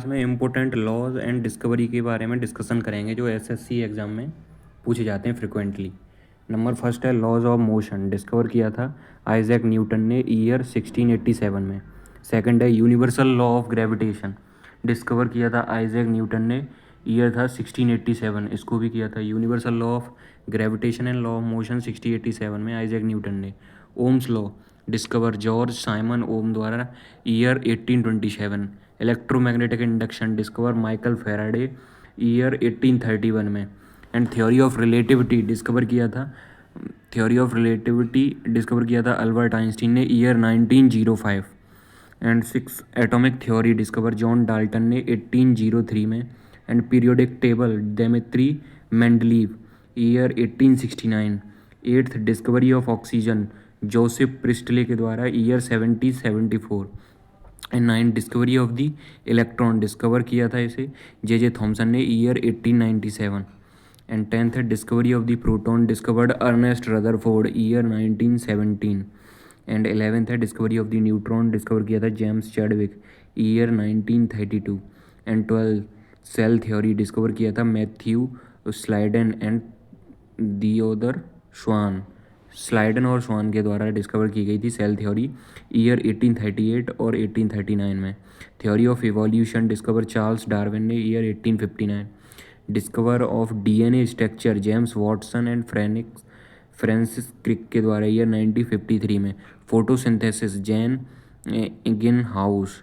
इसमें important laws and discovery के बारे में डिस्कशन करेंगे जो एसएससी एग्ज़ाम में पूछे जाते हैं फ्रिक्वेंटली। नंबर फर्स्ट है लॉज ऑफ मोशन, डिस्कवर किया था आइजैक न्यूटन ने ईयर 1687 में। सेकंड है universal law of gravitation, discover किया था आइजैक न्यूटन ने, ईयर था 1687, इसको भी किया था। Universal law of gravitation and law of motion 1687 में आइजैक न्यूटन ने। Ohm's law discover George Simon Ohm द्वारा, year 1827। Electromagnetic induction discover Michael Faraday, year 1831 में। And theory of relativity discover किया था अल्बर्ट आइंस्टीन ने, year 1905। And six atomic theory discover John Dalton ने 1803 में। And periodic table Dmitri Mendeleev, year 1869। Eighth discovery of oxygen Joseph Priestley के द्वारा, year 1774। And nine discovery of the electron, discover किया था इसे जे थॉमसन ने, year 1897। And tenth है discovery of the proton, discovered Ernest Rutherford, year 1917। And 11th है discovery of the neutron, discover किया था James Chadwick, year 1932। And 12 cell theory discover किया था मैथ्यू स्लाइडन एंड दियोदर श्वान, स्लाइडन और श्वान के द्वारा डिस्कवर की गई थी सेल थ्योरी, ईयर 1838 और 1839 में। Theory of evolution discover Charles Darwin ने, year 1859। Discover of DNA structure James Watson and Francis Crick के द्वारा, ईयर 1953 में। Photosynthesis Jan Ingenhousz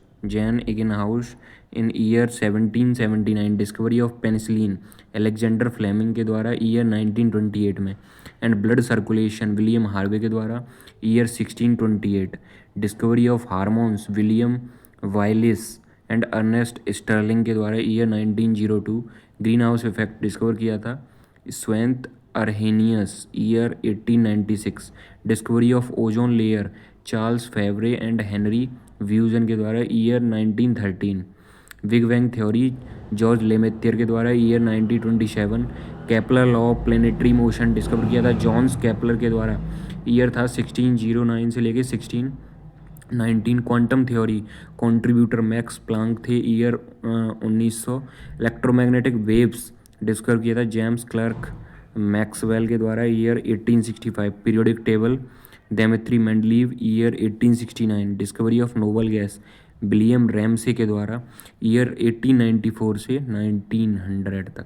in year 1779। Discovery of penicillin Alexander Fleming के द्वारा, ईयर 1928 में। And blood circulation William Harvey के द्वारा, year 1628। Discovery of hormones William Bayliss and Ernest Starling के द्वारा, year 1902। Green house effect discover किया था स्वेंत Arrhenius, year 1896। Discovery of ozone layer Charles Fabry and Henri Buisson के द्वारा, year 1913। Big bang theory Georges Lemaitre के द्वारा, year 1927। Kepler law of planetary motion discover किया था जॉन्स केपलर के द्वारा, ईयर था 1609 से लेके 1619। Quantum theory contributor Max Planck थे, ईयर 1900। इलेक्ट्रोमैग्नेटिक वेव्स डिस्कवर किया था जेम्स क्लर्क मैक्सवेल के द्वारा, year 1865। Periodic table Dmitri Mendeleev, year 1869। Discovery of noble gas William Ramsay के द्वारा, ईयर 1894 से 1900 तक।